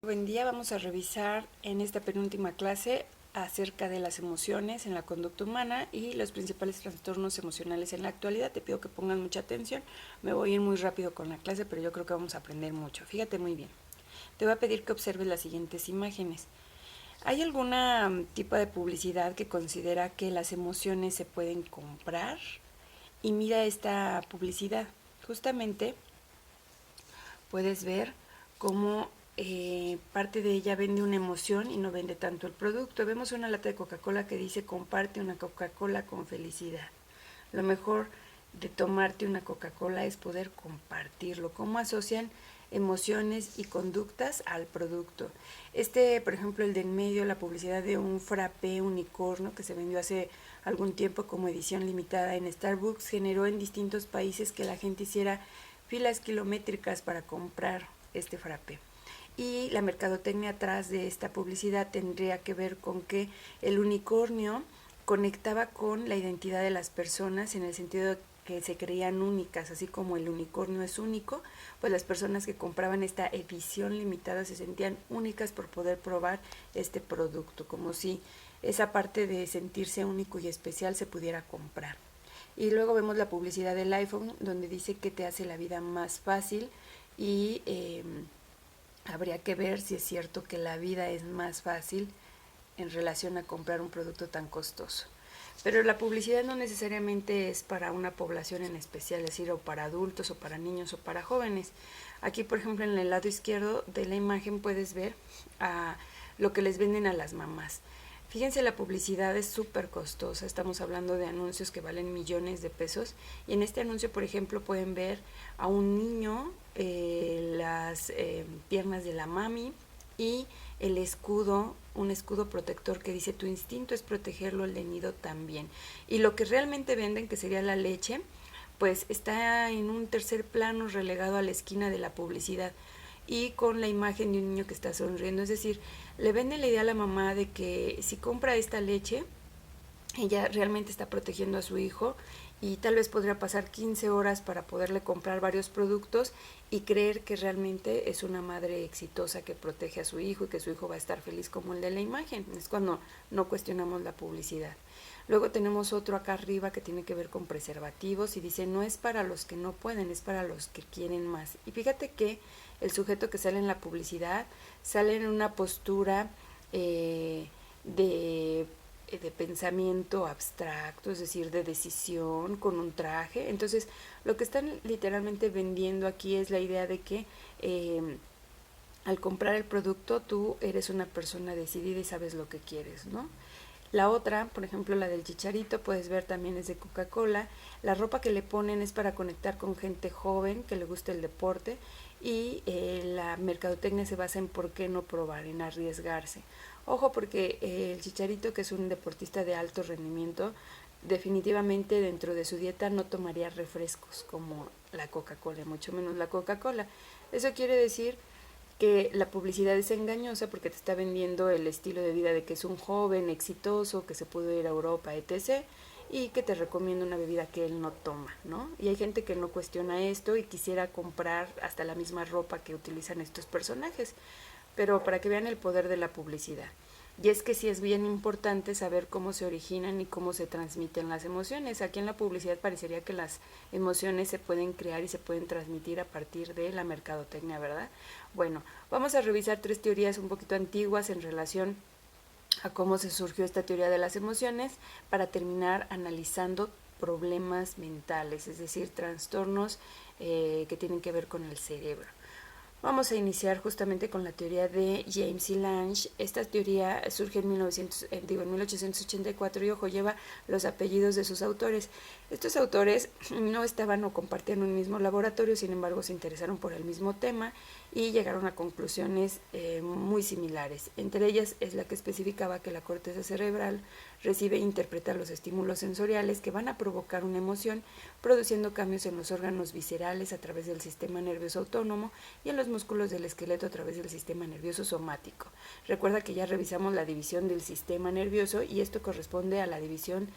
Buen día, vamos a revisar en esta penúltima clase acerca de las emociones en la conducta humana y los principales trastornos emocionales en la actualidad. Te pido que pongan mucha atención, me voy a ir muy rápido con la clase, pero yo creo que vamos a aprender mucho. Fíjate muy bien. Te voy a pedir que observes las siguientes imágenes. ¿Hay alguna tipo de publicidad que considera que las emociones se pueden comprar? Y mira esta publicidad. Justamente puedes ver cómo parte de ella vende una emoción y no vende tanto el producto. Vemos una lata de Coca-Cola que dice comparte una Coca-Cola con felicidad. Lo mejor de tomarte una Coca-Cola es poder compartirlo. ¿Cómo asocian emociones y conductas al producto? Por ejemplo, el de en medio, la publicidad de un frappé unicornio que se vendió hace algún tiempo como edición limitada en Starbucks, generó en distintos países que la gente hiciera filas kilométricas para comprar este frappé. Y la mercadotecnia atrás de esta publicidad tendría que ver con que el unicornio conectaba con la identidad de las personas en el sentido de que se creían únicas, así como el unicornio es único, pues las personas que compraban esta edición limitada se sentían únicas por poder probar este producto, como si esa parte de sentirse único y especial se pudiera comprar. Y luego vemos la publicidad del iPhone, donde dice que te hace la vida más fácil y habría que ver si es cierto que la vida es más fácil en relación a comprar un producto tan costoso. Pero la publicidad no necesariamente es para una población en especial, es decir, o para adultos, o para niños, o para jóvenes. Aquí, por ejemplo, en el lado izquierdo de la imagen puedes ver lo que les venden a las mamás. Fíjense, la publicidad es súper costosa, estamos hablando de anuncios que valen millones de pesos, y en este anuncio, por ejemplo, pueden ver a un niño, las piernas de la mami y el escudo, un escudo protector que dice tu instinto es protegerlo, el de nido también. Y lo que realmente venden, que sería la leche, pues está en un tercer plano relegado a la esquina de la publicidad y con la imagen de un niño que está sonriendo. Es decir, le venden la idea a la mamá de que si compra esta leche, ella realmente está protegiendo a su hijo y tal vez podría pasar 15 horas para poderle comprar varios productos y creer que realmente es una madre exitosa que protege a su hijo y que su hijo va a estar feliz como el de la imagen. Es cuando no cuestionamos la publicidad. Luego tenemos otro acá arriba que tiene que ver con preservativos y dice no es para los que no pueden, es para los que quieren más. Y fíjate que el sujeto que sale en la publicidad sale en una postura de pensamiento abstracto, es decir, de decisión, con un traje. Entonces, lo que están literalmente vendiendo aquí es la idea de que al comprar el producto tú eres una persona decidida y sabes lo que quieres, ¿no? La otra, por ejemplo, la del Chicharito, puedes ver también es de Coca-Cola. La ropa que le ponen es para conectar con gente joven que le gusta el deporte y la mercadotecnia se basa en por qué no probar, en arriesgarse. Ojo porque el Chicharito, que es un deportista de alto rendimiento, definitivamente dentro de su dieta no tomaría refrescos como la Coca-Cola, mucho menos la Coca-Cola. Eso quiere decir que la publicidad es engañosa porque te está vendiendo el estilo de vida de que es un joven exitoso, que se puede ir a Europa, etc., y que te recomienda una bebida que él no toma, ¿no? Y hay gente que no cuestiona esto y quisiera comprar hasta la misma ropa que utilizan estos personajes, pero para que vean el poder de la publicidad. Y es que sí es bien importante saber cómo se originan y cómo se transmiten las emociones. Aquí en la publicidad parecería que las emociones se pueden crear y se pueden transmitir a partir de la mercadotecnia, ¿verdad? Bueno, vamos a revisar 3 teorías un poquito antiguas en relación a cómo se surgió esta teoría de las emociones para terminar analizando problemas mentales, es decir, trastornos que tienen que ver con el cerebro. Vamos a iniciar justamente con la teoría de James y Lange. Esta teoría surge en 1884 y ojo, lleva los apellidos de sus autores. Estos autores no estaban o compartían un mismo laboratorio, sin embargo se interesaron por el mismo tema y llegaron a conclusiones muy similares. Entre ellas es la que especificaba que la corteza cerebral recibe e interpreta los estímulos sensoriales que van a provocar una emoción, produciendo cambios en los órganos viscerales a través del sistema nervioso autónomo y en los músculos del esqueleto a través del sistema nervioso somático. Recuerda que ya revisamos la división del sistema nervioso y esto corresponde a la división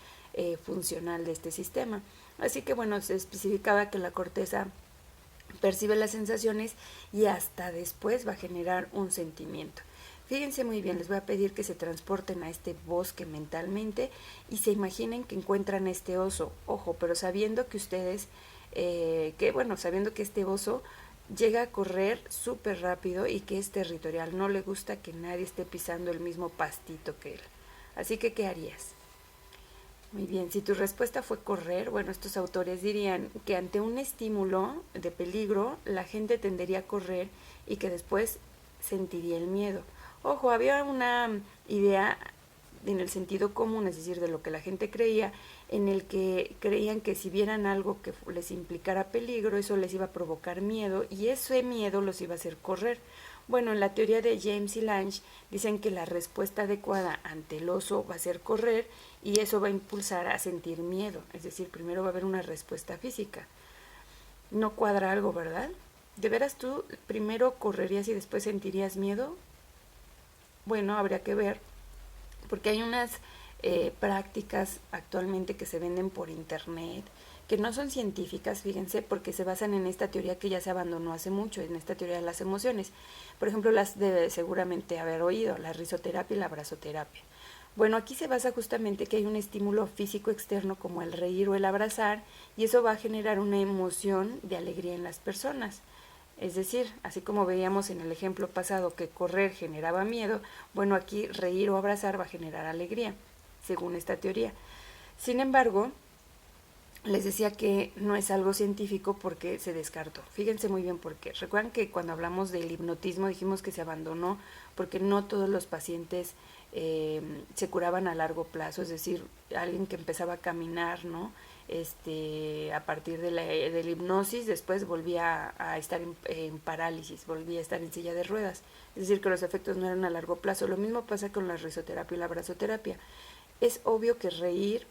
funcional de este sistema. Así que bueno, se especificaba que la corteza percibe las sensaciones y hasta después va a generar un sentimiento. Fíjense muy bien, les voy a pedir que se transporten a este bosque mentalmente y se imaginen que encuentran este oso. Ojo, pero sabiendo que ustedes, sabiendo que este oso llega a correr súper rápido y que es territorial, no le gusta que nadie esté pisando el mismo pastito que él. Así que, ¿qué harías? Muy bien, si tu respuesta fue correr, bueno, estos autores dirían que ante un estímulo de peligro, la gente tendería a correr y que después sentiría el miedo. Ojo, había una idea en el sentido común, es decir, de lo que la gente creía, en el que creían que si vieran algo que les implicara peligro, eso les iba a provocar miedo y ese miedo los iba a hacer correr. Bueno, en la teoría de James y Lange dicen que la respuesta adecuada ante el oso va a ser correr y eso va a impulsar a sentir miedo, es decir, primero va a haber una respuesta física. No cuadra algo, ¿verdad? ¿De veras tú primero correrías y después sentirías miedo? Bueno, habría que ver, porque hay unas prácticas actualmente que se venden por internet, que no son científicas, fíjense, porque se basan en esta teoría que ya se abandonó hace mucho, en esta teoría de las emociones. Por ejemplo, las debe seguramente haber oído, la risoterapia y la abrazoterapia. Bueno, aquí se basa justamente que hay un estímulo físico externo como el reír o el abrazar, y eso va a generar una emoción de alegría en las personas. Es decir, así como veíamos en el ejemplo pasado que correr generaba miedo, bueno, aquí reír o abrazar va a generar alegría, según esta teoría. Sin embargo, les decía que no es algo científico porque se descartó. Fíjense muy bien por qué. Recuerdan que cuando hablamos del hipnotismo dijimos que se abandonó porque no todos los pacientes se curaban a largo plazo, es decir, alguien que empezaba a caminar, ¿no? A partir de la hipnosis, después volvía a estar en parálisis, volvía a estar en silla de ruedas. Es decir, que los efectos no eran a largo plazo. Lo mismo pasa con la risoterapia y la abrazoterapia. Es obvio que reír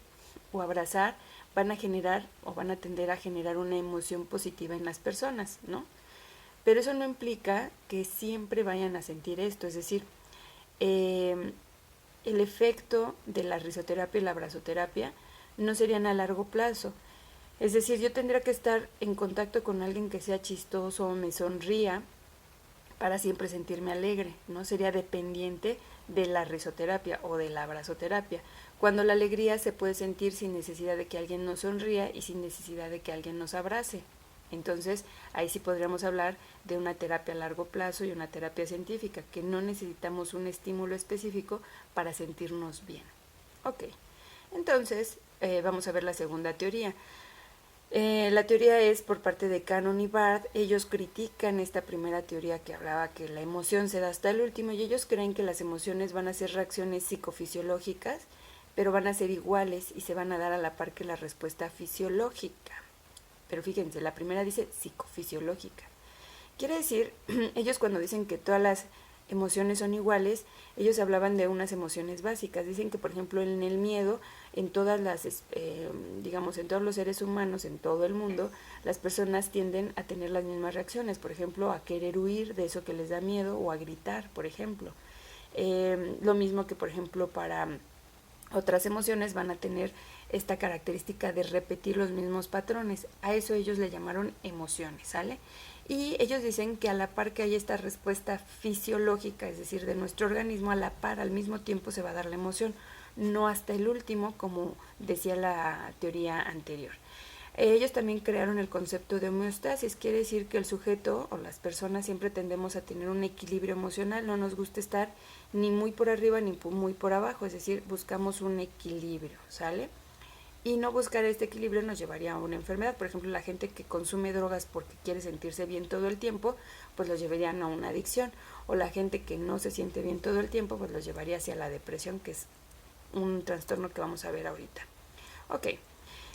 o abrazar van a generar o van a tender a generar una emoción positiva en las personas, ¿no? Pero eso no implica que siempre vayan a sentir esto, es decir, el efecto de la risoterapia y la abrazoterapia no serían a largo plazo. Es decir, yo tendría que estar en contacto con alguien que sea chistoso o me sonría para siempre sentirme alegre, ¿no? Sería dependiente de la risoterapia o de la abrazoterapia, cuando la alegría se puede sentir sin necesidad de que alguien nos sonría y sin necesidad de que alguien nos abrace. Entonces, ahí sí podríamos hablar de una terapia a largo plazo y una terapia científica, que no necesitamos un estímulo específico para sentirnos bien. Ok, entonces vamos a ver la segunda teoría. La teoría es por parte de Cannon y Barth. Ellos critican esta primera teoría que hablaba que la emoción se da hasta el último y ellos creen que las emociones van a ser reacciones psicofisiológicas, pero van a ser iguales y se van a dar a la par que la respuesta fisiológica. Pero fíjense, la primera dice psicofisiológica. Quiere decir, ellos cuando dicen que todas las emociones son iguales, ellos hablaban de unas emociones básicas. Dicen que, por ejemplo, en el miedo, en todas las, en todos los seres humanos, en todo el mundo, las personas tienden a tener las mismas reacciones. Por ejemplo, a querer huir de eso que les da miedo o a gritar, por ejemplo. Lo mismo que, por ejemplo, para otras emociones van a tener esta característica de repetir los mismos patrones. A eso ellos le llamaron emociones, ¿sale? Y ellos dicen que a la par que hay esta respuesta fisiológica, es decir, de nuestro organismo, a la par, al mismo tiempo se va a dar la emoción, no hasta el último, como decía la teoría anterior. Ellos también crearon el concepto de homeostasis, quiere decir que el sujeto o las personas siempre tendemos a tener un equilibrio emocional, no nos gusta estar ni muy por arriba ni muy por abajo, es decir, buscamos un equilibrio, ¿sale? Y no buscar este equilibrio nos llevaría a una enfermedad. Por ejemplo, la gente que consume drogas porque quiere sentirse bien todo el tiempo, pues los llevarían a una adicción. O la gente que no se siente bien todo el tiempo, pues los llevaría hacia la depresión, que es un trastorno que vamos a ver ahorita. Ok,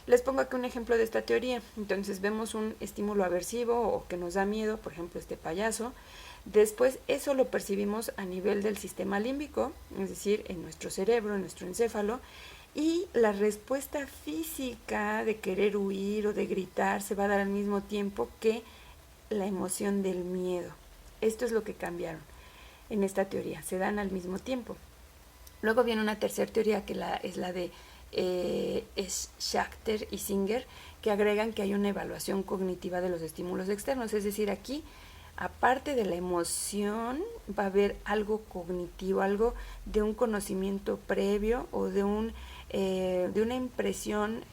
les pongo aquí un ejemplo de esta teoría. Entonces vemos un estímulo aversivo o que nos da miedo, por ejemplo este payaso. Después eso lo percibimos a nivel del sistema límbico, es decir, en nuestro cerebro, en nuestro encéfalo, y la respuesta física de querer huir o de gritar se va a dar al mismo tiempo que la emoción del miedo. Esto es lo que cambiaron en esta teoría, se dan al mismo tiempo. Luego viene una tercera teoría que es la de es Schachter y Singer, que agregan que hay una evaluación cognitiva de los estímulos externos. Es decir, aquí, aparte de la emoción, va a haber algo cognitivo, algo de un conocimiento previo o de una impresión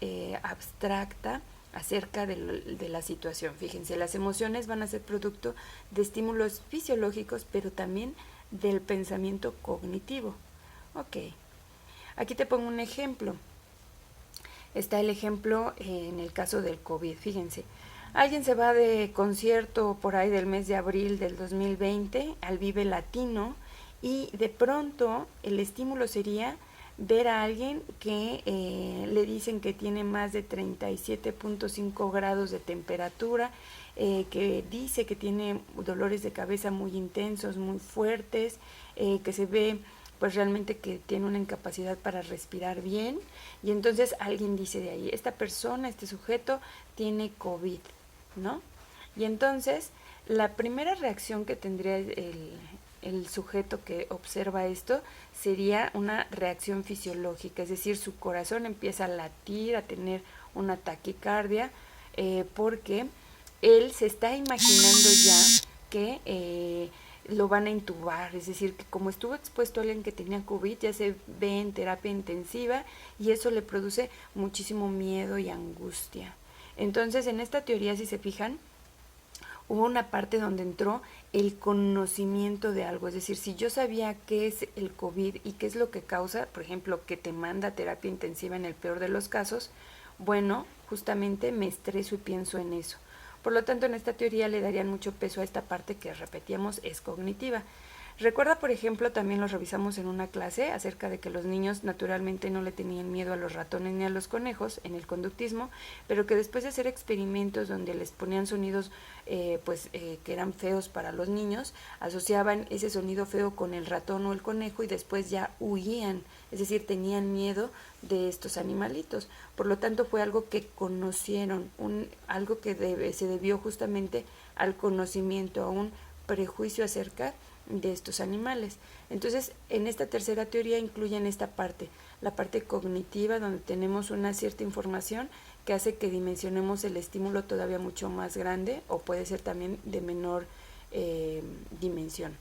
abstracta acerca de la situación. Fíjense, las emociones van a ser producto de estímulos fisiológicos, pero también del pensamiento cognitivo. Ok, aquí te pongo un ejemplo. Está el ejemplo en el caso del COVID. Fíjense, alguien se va de concierto por ahí del mes de abril del 2020 al Vive Latino y de pronto el estímulo sería ver a alguien que le dicen que tiene más de 37.5 grados de temperatura, que dice que tiene dolores de cabeza muy intensos, muy fuertes, que se ve pues realmente que tiene una incapacidad para respirar bien, y entonces alguien dice de ahí, esta persona, este sujeto tiene COVID, ¿no? Y entonces la primera reacción que tendría el sujeto que observa esto sería una reacción fisiológica, es decir, su corazón empieza a latir, a tener una taquicardia, porque él se está imaginando ya que lo van a intubar, es decir, que como estuvo expuesto a alguien que tenía COVID, ya se ve en terapia intensiva y eso le produce muchísimo miedo y angustia. Entonces, en esta teoría, si se fijan, hubo una parte donde entró el conocimiento de algo, es decir, si yo sabía qué es el COVID y qué es lo que causa, por ejemplo, que te manda a terapia intensiva en el peor de los casos, bueno, justamente me estreso y pienso en eso. Por lo tanto, en esta teoría le darían mucho peso a esta parte que, repetíamos, es cognitiva. Recuerda, por ejemplo, también lo revisamos en una clase acerca de que los niños naturalmente no le tenían miedo a los ratones ni a los conejos en el conductismo, pero que después de hacer experimentos donde les ponían sonidos que eran feos para los niños, asociaban ese sonido feo con el ratón o el conejo y después ya huían, es decir, tenían miedo de estos animalitos. Por lo tanto, fue algo que conocieron, algo que se debió justamente al conocimiento, a un prejuicio acerca de estos animales. Entonces, en esta tercera teoría incluyen esta parte, la parte cognitiva, donde tenemos una cierta información que hace que dimensionemos el estímulo todavía mucho más grande, o puede ser también de menor dimensión.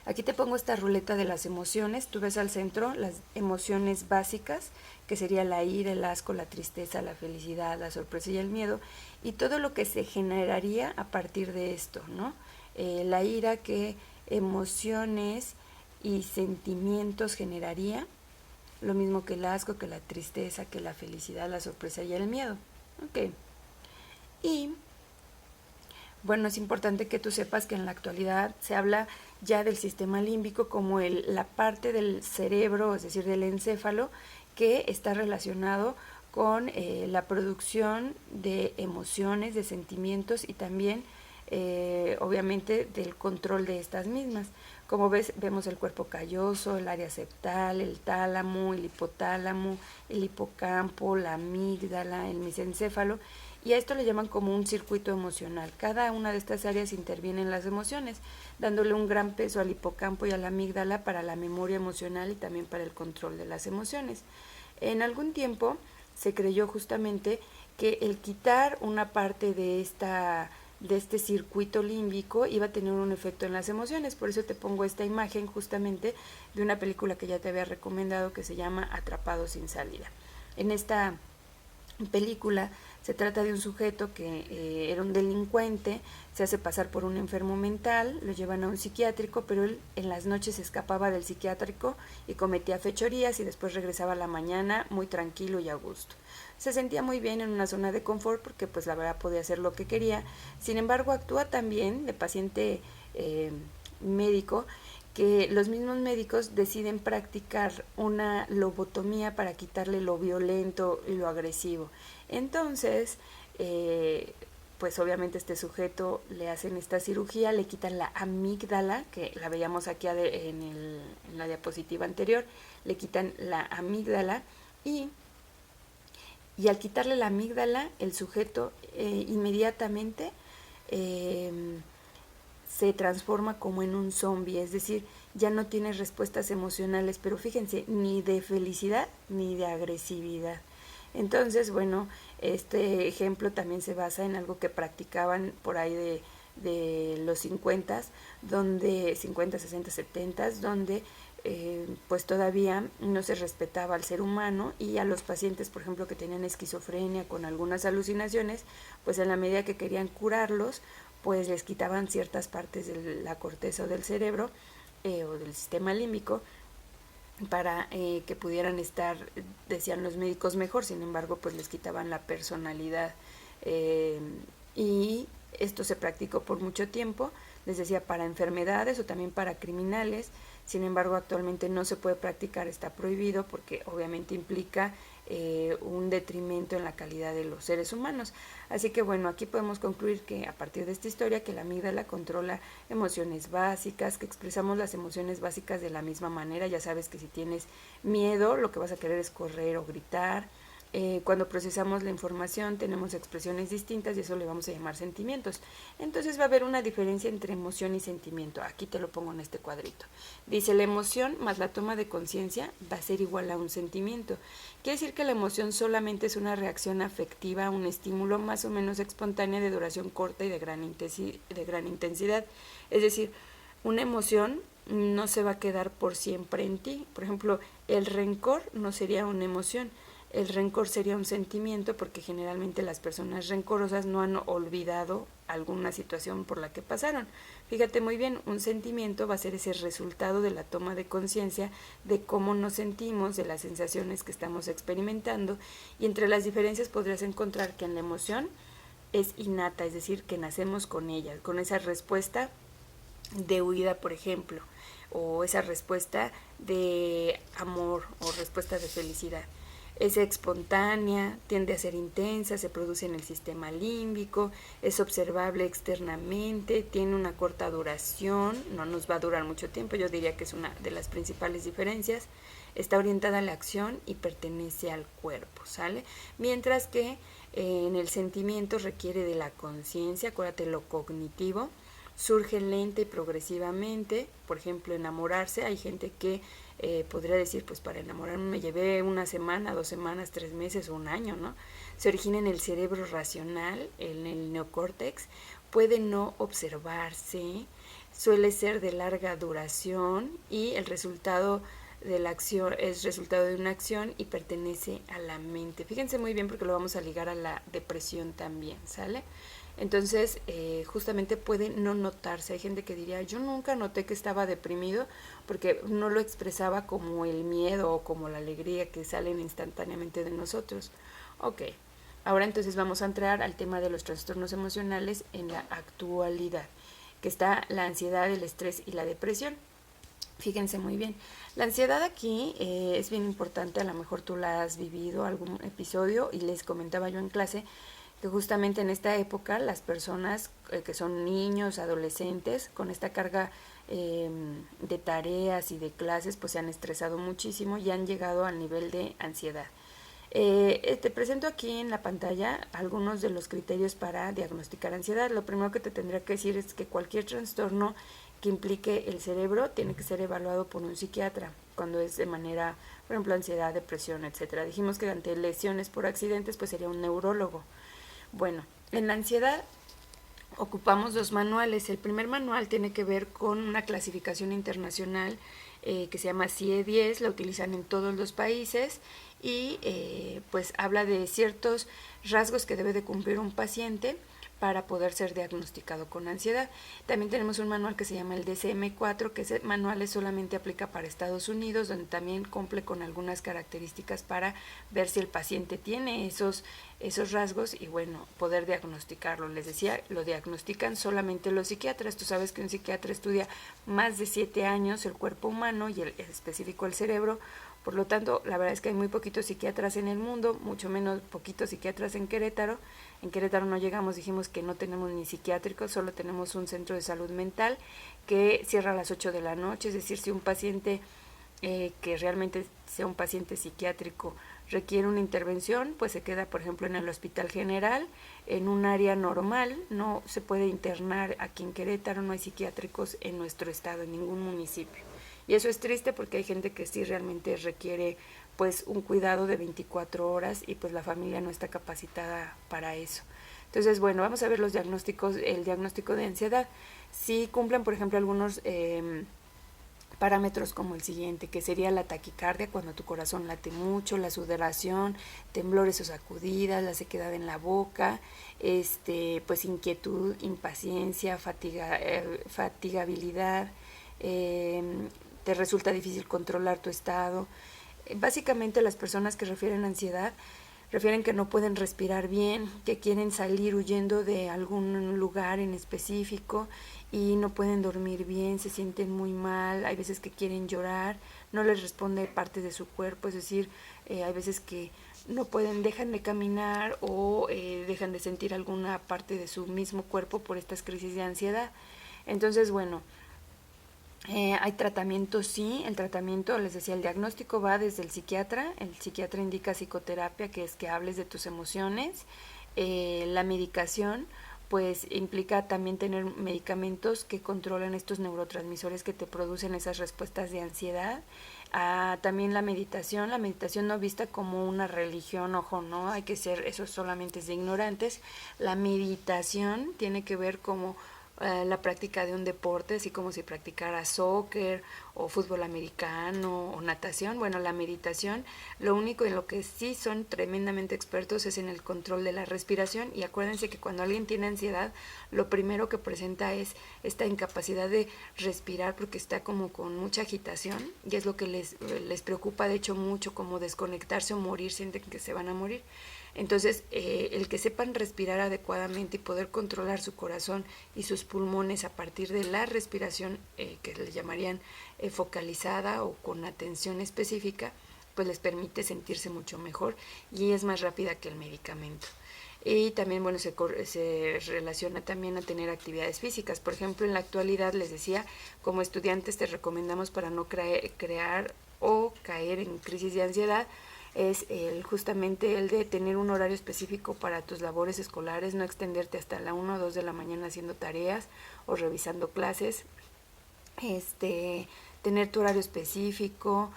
Aquí te pongo esta ruleta de las emociones. Tú ves al centro las emociones básicas, que sería la ira, el asco, la tristeza, la felicidad, la sorpresa y el miedo, y todo lo que se generaría a partir de esto, ¿no? La ira, ¿qué emociones y sentimientos generaría? Lo mismo que el asco, que la tristeza, que la felicidad, la sorpresa y el miedo. Ok. Y bueno, es importante que tú sepas que en la actualidad se habla ya del sistema límbico como la parte del cerebro, es decir, del encéfalo, que está relacionado con la producción de emociones, de sentimientos y también, obviamente, del control de estas mismas. Como ves, vemos el cuerpo calloso, el área septal, el tálamo, el hipotálamo, el hipocampo, la amígdala, el mesencéfalo, y a esto le llaman como un circuito emocional. Cada una de estas áreas interviene en las emociones, dándole un gran peso al hipocampo y a la amígdala para la memoria emocional y también para el control de las emociones. En algún tiempo se creyó justamente que el quitar una parte de este circuito límbico iba a tener un efecto en las emociones. Por eso te pongo esta imagen justamente de una película que ya te había recomendado, que se llama Atrapado sin salida. En esta película se trata de un sujeto que era un delincuente, se hace pasar por un enfermo mental, lo llevan a un psiquiátrico, pero él en las noches se escapaba del psiquiátrico y cometía fechorías y después regresaba a la mañana muy tranquilo y a gusto. Se sentía muy bien en una zona de confort porque pues la verdad podía hacer lo que quería. Sin embargo, actúa también de paciente médico, que los mismos médicos deciden practicar una lobotomía para quitarle lo violento y lo agresivo. Entonces, pues obviamente este sujeto le hacen esta cirugía, le quitan la amígdala, que la veíamos aquí en la diapositiva anterior, le quitan la amígdala y al quitarle la amígdala, el sujeto inmediatamente se transforma como en un zombie, es decir, ya no tiene respuestas emocionales, pero fíjense, ni de felicidad ni de agresividad. Entonces, bueno, este ejemplo también se basa en algo que practicaban por ahí de los 50, donde 50, 60, 70, donde pues todavía no se respetaba al ser humano, y a los pacientes, por ejemplo, que tenían esquizofrenia con algunas alucinaciones, pues en la medida que querían curarlos, pues les quitaban ciertas partes de la corteza o del cerebro o del sistema límbico para que pudieran estar, decían los médicos, mejor. Sin embargo, pues les quitaban la personalidad, eh, y esto se practicó por mucho tiempo, les decía, para enfermedades o también para criminales. Sin embargo, actualmente no se puede practicar, está prohibido, porque obviamente implica un detrimento en la calidad de los seres humanos. Así que bueno, aquí podemos concluir que a partir de esta historia, que la amígdala controla emociones básicas, que expresamos las emociones básicas de la misma manera. Ya sabes que si tienes miedo, lo que vas a querer es correr o gritar. Cuando procesamos la información tenemos expresiones distintas y eso le vamos a llamar sentimientos. Entonces va a haber una diferencia entre emoción y sentimiento. Aquí te lo pongo en este cuadrito. Dice, la emoción más la toma de conciencia va a ser igual a un sentimiento. Quiere decir que la emoción solamente es una reacción afectiva a un estímulo más o menos espontánea de duración corta y de gran intensidad. Es decir, una emoción no se va a quedar por siempre en ti. Por ejemplo, el rencor no sería una emoción. El rencor sería un sentimiento, porque generalmente las personas rencorosas no han olvidado alguna situación por la que pasaron. Fíjate muy bien, un sentimiento va a ser ese resultado de la toma de conciencia de cómo nos sentimos, de las sensaciones que estamos experimentando, y entre las diferencias podrías encontrar que en la emoción es innata, es decir, que nacemos con ella, con esa respuesta de huida, por ejemplo, o esa respuesta de amor o respuesta de felicidad. Es espontánea, tiende a ser intensa, se produce en el sistema límbico, es observable externamente, tiene una corta duración, no nos va a durar mucho tiempo, yo diría que es una de las principales diferencias. Está orientada a la acción y pertenece al cuerpo, ¿sale? Mientras que en el sentimiento requiere de la conciencia, acuérdate, lo cognitivo, surge lenta y progresivamente. Por ejemplo, enamorarse, hay gente que podría decir, pues para enamorarme me llevé una semana, 2 semanas, 3 meses o un año, ¿no? Se origina en el cerebro racional, en el neocórtex, puede no observarse, suele ser de larga duración, y el resultado de la acción es resultado de una acción y pertenece a la mente. Fíjense muy bien, porque lo vamos a ligar a la depresión también, ¿sale? Entonces, justamente puede no notarse. Hay gente que diría, yo nunca noté que estaba deprimido, porque no lo expresaba como el miedo o como la alegría que salen instantáneamente de nosotros. Ok, ahora entonces vamos a entrar al tema de los trastornos emocionales en la actualidad, que está la ansiedad, el estrés y la depresión. Fíjense muy bien, la ansiedad aquí es bien importante. A lo mejor tú la has vivido algún episodio, y les comentaba yo en clase que justamente en esta época las personas que son niños, adolescentes, con esta carga de tareas y de clases, pues se han estresado muchísimo y han llegado al nivel de ansiedad. Te presento aquí en la pantalla algunos de los criterios para diagnosticar ansiedad. Lo primero que te tendría que decir es que cualquier trastorno que implique el cerebro tiene que ser evaluado por un psiquiatra cuando es de manera, por ejemplo, ansiedad, depresión, etcétera. Dijimos que ante lesiones por accidentes, pues sería un neurólogo. Bueno, en la ansiedad ocupamos 2 manuales. El primer manual tiene que ver con una clasificación internacional que se llama CIE-10, la utilizan en todos los países, y pues habla de ciertos rasgos que debe de cumplir un paciente para poder ser diagnosticado con ansiedad. También tenemos un manual que se llama el DSM-4, que ese manual solamente aplica para Estados Unidos, donde también cumple con algunas características para ver si el paciente tiene esos rasgos y bueno, poder diagnosticarlo. Les decía, lo diagnostican solamente los psiquiatras. Tú sabes que un psiquiatra estudia más de 7 años el cuerpo humano y el específico el cerebro. Por lo tanto, la verdad es que hay muy poquitos psiquiatras en el mundo, mucho menos poquitos psiquiatras en Querétaro. En Querétaro no llegamos, dijimos que no tenemos ni psiquiátrico, solo tenemos un centro de salud mental que cierra a las 8 de la noche. Es decir, si un paciente que realmente sea un paciente psiquiátrico requiere una intervención, pues se queda, por ejemplo, en el Hospital General, en un área normal. No se puede internar aquí en Querétaro, no hay psiquiátricos en nuestro estado, en ningún municipio. Y eso es triste porque hay gente que sí realmente requiere pues un cuidado de 24 horas y pues la familia no está capacitada para eso. Entonces, bueno, vamos a ver los diagnósticos, el diagnóstico de ansiedad. Si cumplen, por ejemplo, algunos parámetros como el siguiente, que sería la taquicardia, cuando tu corazón late mucho, la sudoración, temblores o sacudidas, la sequedad en la boca, pues inquietud, impaciencia, fatigabilidad, te resulta difícil controlar tu estado. Básicamente las personas que refieren ansiedad refieren que no pueden respirar bien, que quieren salir huyendo de algún lugar en específico y no pueden dormir bien, se sienten muy mal, hay veces que quieren llorar, no les responde parte de su cuerpo, es decir, hay veces que no pueden, dejan de caminar o dejan de sentir alguna parte de su mismo cuerpo por estas crisis de ansiedad. Entonces, bueno, hay tratamiento, sí, el tratamiento, les decía, el diagnóstico va desde el psiquiatra indica psicoterapia, que es que hables de tus emociones. La medicación, pues implica también tener medicamentos que controlan estos neurotransmisores que te producen esas respuestas de ansiedad. También la meditación no vista como una religión, ojo, no hay que ser, eso solamente es de ignorantes. La meditación tiene que ver como la práctica de un deporte, así como si practicara soccer o fútbol americano o natación. Bueno, la meditación, lo único en lo que sí son tremendamente expertos es en el control de la respiración, y acuérdense que cuando alguien tiene ansiedad, lo primero que presenta es esta incapacidad de respirar porque está como con mucha agitación, y es lo que les preocupa de hecho mucho, como desconectarse o morir, sienten que se van a morir. Entonces, el que sepan respirar adecuadamente y poder controlar su corazón y sus pulmones a partir de la respiración, que le llamarían focalizada o con atención específica, pues les permite sentirse mucho mejor y es más rápida que el medicamento. Y también, bueno, se relaciona también a tener actividades físicas. Por ejemplo, en la actualidad, les decía, como estudiantes te recomendamos, para no crear o caer en crisis de ansiedad, es justamente el de tener un horario específico para tus labores escolares, no extenderte hasta la 1 o 2 de la mañana haciendo tareas o revisando clases. Tener tu horario específico,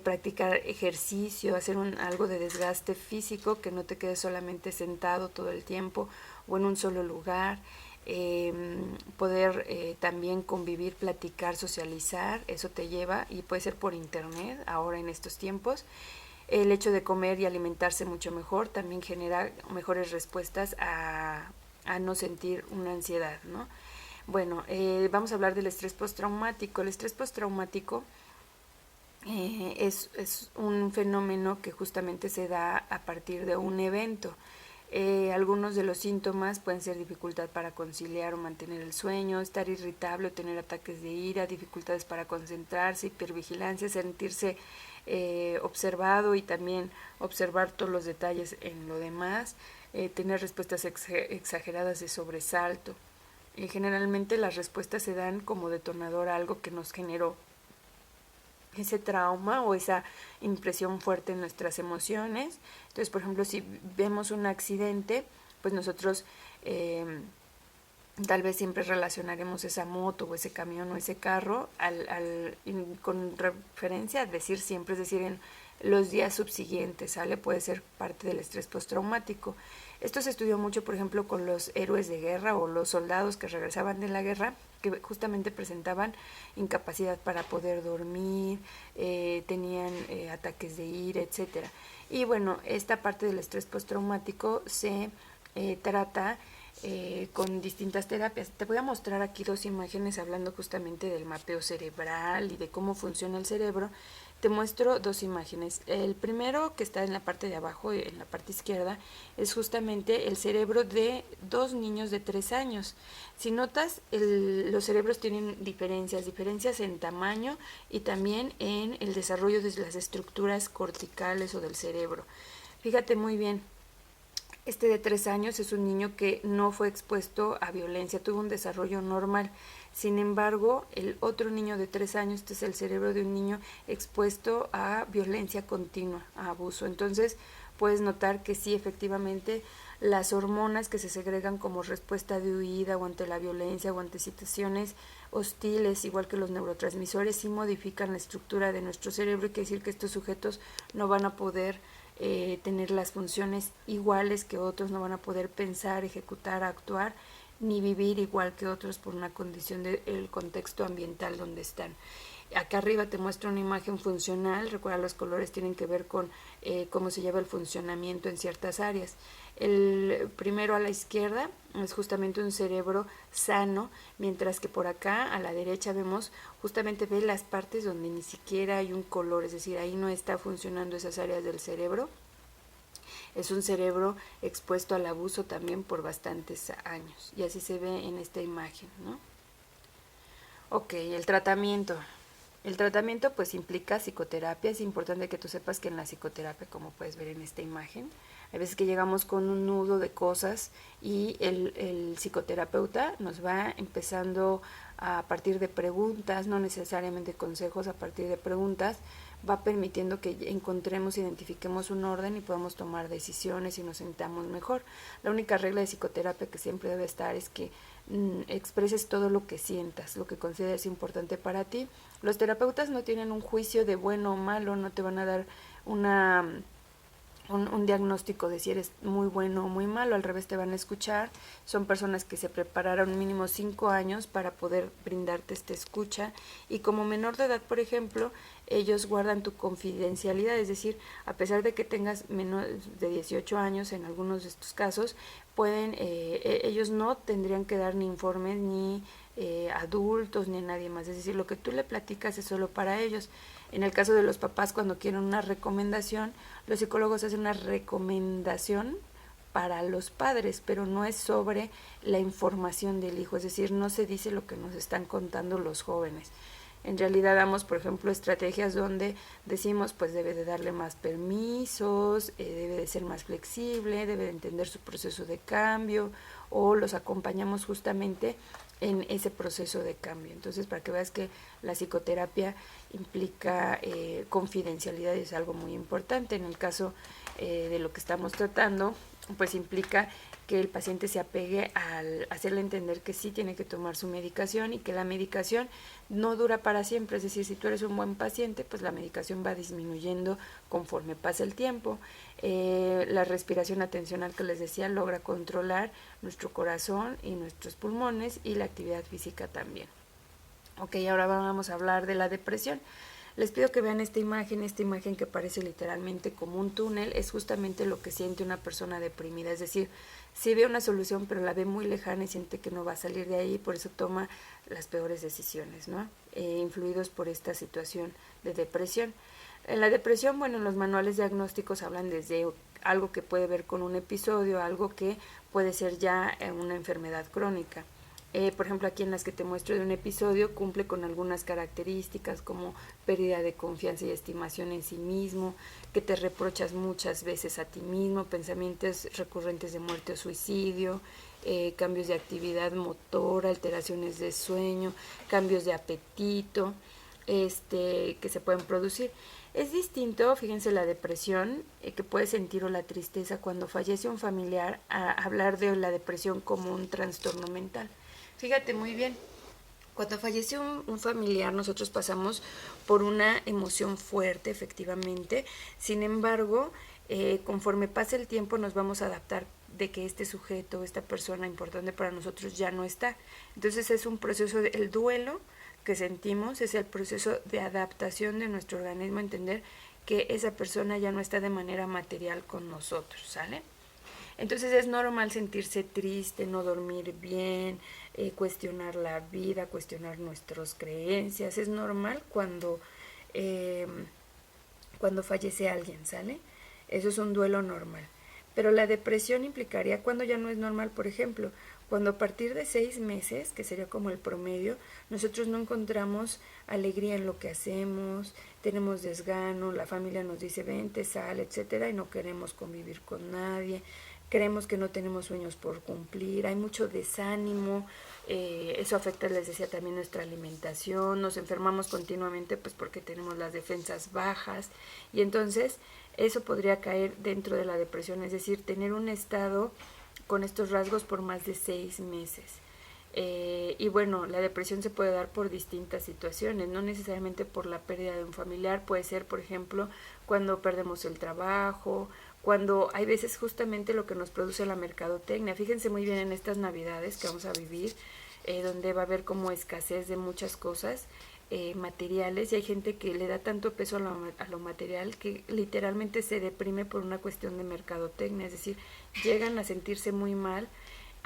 practicar ejercicio, hacer algo de desgaste físico, que no te quedes solamente sentado todo el tiempo o en un solo lugar. Poder también convivir, platicar, socializar, eso te lleva, y puede ser por internet ahora en estos tiempos. El hecho de comer y alimentarse mucho mejor también genera mejores respuestas a no sentir una ansiedad, ¿no? Bueno, vamos a hablar del estrés postraumático. El estrés postraumático es un fenómeno que justamente se da a partir de un evento. Algunos de los síntomas pueden ser dificultad para conciliar o mantener el sueño, estar irritable o tener ataques de ira, dificultades para concentrarse, hipervigilancia, sentirse observado y también observar todos los detalles en lo demás, tener respuestas exageradas de sobresalto. Generalmente las respuestas se dan como detonador a algo que nos generó ese trauma o esa impresión fuerte en nuestras emociones. Entonces, por ejemplo, si vemos un accidente, pues nosotros tal vez siempre relacionaremos esa moto o ese camión o ese carro con referencia a decir siempre, es decir, en los días subsiguientes, ¿sale? Puede ser parte del estrés postraumático. Esto se estudió mucho, por ejemplo, con los héroes de guerra o los soldados que regresaban de la guerra, que justamente presentaban incapacidad para poder dormir, tenían ataques de ira, etcétera. Y bueno, esta parte del estrés postraumático se trata con distintas terapias. Te voy a mostrar aquí dos imágenes hablando justamente del mapeo cerebral y de cómo funciona el cerebro. Te muestro dos imágenes. El primero, que está en la parte de abajo, en la parte izquierda, es justamente el cerebro de dos niños de 3 años. Si notas, los cerebros tienen diferencias en tamaño y también en el desarrollo de las estructuras corticales o del cerebro. Fíjate muy bien. Este de 3 años es un niño que no fue expuesto a violencia, tuvo un desarrollo normal. Sin embargo, el otro niño de 3 años, este es el cerebro de un niño expuesto a violencia continua, a abuso. Entonces, puedes notar que sí, efectivamente, las hormonas que se segregan como respuesta de huida o ante la violencia o ante situaciones hostiles, igual que los neurotransmisores, sí modifican la estructura de nuestro cerebro, y quiere decir que estos sujetos no van a poder tener las funciones iguales que otros, no van a poder pensar, ejecutar, actuar, ni vivir igual que otros por una condición del contexto ambiental donde están. Acá arriba te muestro una imagen funcional. Recuerda, los colores tienen que ver con cómo se lleva el funcionamiento en ciertas áreas. El primero a la izquierda es justamente un cerebro sano, mientras que por acá a la derecha vemos, justamente ve las partes donde ni siquiera hay un color, es decir, ahí no está funcionando esas áreas del cerebro. Es un cerebro expuesto al abuso también por bastantes años, y así se ve en esta imagen, ¿no? Ok, el tratamiento. El tratamiento pues implica psicoterapia. Es importante que tú sepas que en la psicoterapia, como puedes ver en esta imagen, hay veces que llegamos con un nudo de cosas, y el psicoterapeuta nos va empezando a partir de preguntas, no necesariamente consejos, a partir de preguntas, va permitiendo que encontremos, identifiquemos un orden y podamos tomar decisiones y nos sintamos mejor. La única regla de psicoterapia que siempre debe estar es que expreses todo lo que sientas, lo que consideres importante para ti. Los terapeutas no tienen un juicio de bueno o malo, no te van a dar un diagnóstico de si eres muy bueno o muy malo, al revés, te van a escuchar. Son personas que se prepararon mínimo 5 años para poder brindarte esta escucha, y como menor de edad, por ejemplo, ellos guardan tu confidencialidad, es decir, a pesar de que tengas menos de 18 años, en algunos de estos casos, pueden, ellos no tendrían que dar ni informes ni adultos ni a nadie más, es decir, lo que tú le platicas es solo para ellos. En el caso de los papás, cuando quieren una recomendación, los psicólogos hacen una recomendación para los padres, pero no es sobre la información del hijo, es decir, no se dice lo que nos están contando los jóvenes. En realidad damos, por ejemplo, estrategias donde decimos, pues debe de darle más permisos, debe de ser más flexible, debe de entender su proceso de cambio, o los acompañamos justamente en ese proceso de cambio. Entonces, para que veas que la psicoterapia implica confidencialidad, es algo muy importante. En el caso de lo que estamos tratando, pues implica que el paciente se apegue al hacerle entender que sí tiene que tomar su medicación, y que la medicación no dura para siempre, es decir, si tú eres un buen paciente, pues la medicación va disminuyendo conforme pasa el tiempo. La respiración atencional que les decía logra controlar nuestro corazón y nuestros pulmones, y la actividad física también. Ok, ahora vamos a hablar de la depresión. Les pido que vean esta imagen que parece literalmente como un túnel. Es justamente lo que siente una persona deprimida, es decir, sí ve una solución, pero la ve muy lejana y siente que no va a salir de ahí, por eso toma las peores decisiones, ¿no? Influidos por esta situación de depresión. En la depresión, bueno, en los manuales diagnósticos hablan desde algo que puede ver con un episodio, algo que puede ser ya una enfermedad crónica. Por ejemplo, aquí en las que te muestro de un episodio, cumple con algunas características como pérdida de confianza y estimación en sí mismo, que te reprochas muchas veces a ti mismo, pensamientos recurrentes de muerte o suicidio, cambios de actividad motora, alteraciones de sueño, cambios de apetito, que se pueden producir. Es distinto, fíjense, la depresión que puedes sentir, o la tristeza cuando fallece un familiar, a hablar de la depresión como un trastorno mental. Fíjate muy bien, cuando fallece un familiar, nosotros pasamos por una emoción fuerte, efectivamente. Sin embargo, conforme pasa el tiempo, nos vamos a adaptar de que este sujeto, esta persona importante para nosotros ya no está. Entonces es un proceso, el duelo que sentimos es el proceso de adaptación de nuestro organismo a entender que esa persona ya no está de manera material con nosotros, ¿sale? Entonces es normal sentirse triste, no dormir bien, cuestionar la vida, cuestionar nuestras creencias. Es normal cuando fallece alguien, ¿sale? Eso es un duelo normal. Pero la depresión implicaría cuando ya no es normal, por ejemplo, cuando a partir de 6 meses, que sería como el promedio, nosotros no encontramos alegría en lo que hacemos, tenemos desgano, la familia nos dice vente, sal, etcétera, y no queremos convivir con nadie, creemos que no tenemos sueños por cumplir, hay mucho desánimo, eso afecta, les decía, también nuestra alimentación, nos enfermamos continuamente pues porque tenemos las defensas bajas y entonces eso podría caer dentro de la depresión, es decir, tener un estado con estos rasgos por más de 6 meses. Y bueno, la depresión se puede dar por distintas situaciones, no necesariamente por la pérdida de un familiar, puede ser, por ejemplo, cuando perdemos el trabajo, cuando hay veces justamente lo que nos produce la mercadotecnia. Fíjense muy bien en estas navidades que vamos a vivir, donde va a haber como escasez de muchas cosas materiales y hay gente que le da tanto peso a lo material que literalmente se deprime por una cuestión de mercadotecnia, es decir, llegan a sentirse muy mal.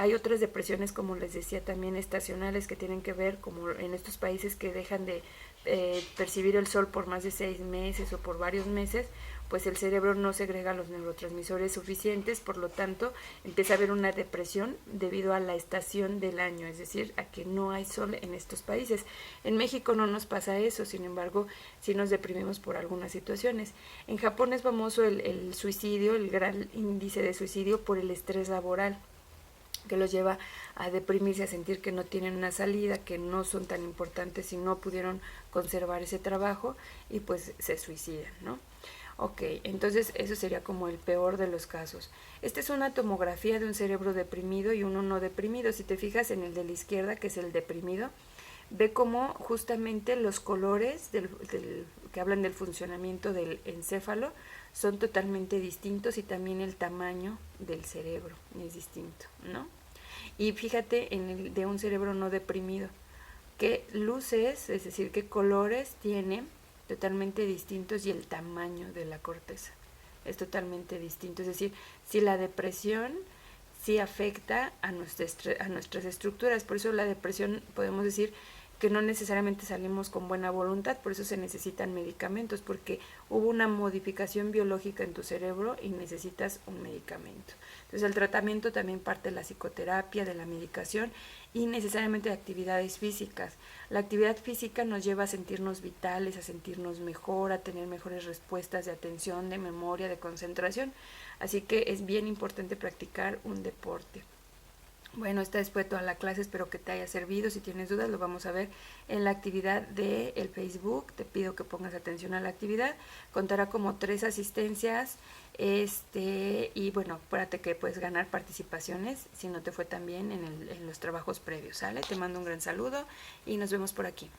Hay otras depresiones, como les decía, también estacionales que tienen que ver, como en estos países que dejan de percibir el sol por más de 6 meses o por varios meses, pues el cerebro no segrega los neurotransmisores suficientes, por lo tanto empieza a haber una depresión debido a la estación del año, es decir, a que no hay sol en estos países. En México no nos pasa eso, sin embargo, sí nos deprimimos por algunas situaciones. En Japón es famoso el suicidio, el gran índice de suicidio por el estrés laboral, que los lleva a deprimirse, a sentir que no tienen una salida, que no son tan importantes y no pudieron conservar ese trabajo y pues se suicidan, ¿no? Ok, entonces eso sería como el peor de los casos. Esta es una tomografía de un cerebro deprimido y uno no deprimido. Si te fijas en el de la izquierda, que es el deprimido, ve cómo justamente los colores que hablan del funcionamiento del encéfalo son totalmente distintos y también el tamaño del cerebro es distinto, ¿no? Y fíjate en el de un cerebro no deprimido, qué luces, es decir, qué colores tiene totalmente distintos y el tamaño de la corteza es totalmente distinto. Es decir, si la depresión sí afecta a nuestras estructuras, por eso la depresión podemos decir que no necesariamente salimos con buena voluntad, por eso se necesitan medicamentos, porque hubo una modificación biológica en tu cerebro y necesitas un medicamento. Entonces el tratamiento también parte de la psicoterapia, de la medicación y necesariamente de actividades físicas. La actividad física nos lleva a sentirnos vitales, a sentirnos mejor, a tener mejores respuestas de atención, de memoria, de concentración. Así que es bien importante practicar un deporte. Bueno, esta fue toda la clase, espero que te haya servido. Si tienes dudas, lo vamos a ver en la actividad del Facebook. Te pido que pongas atención a la actividad. Contará como 3 asistencias. Y bueno, acuérdate que puedes ganar participaciones si no te fue tan bien en los trabajos previos, ¿sale? Te mando un gran saludo y nos vemos por aquí.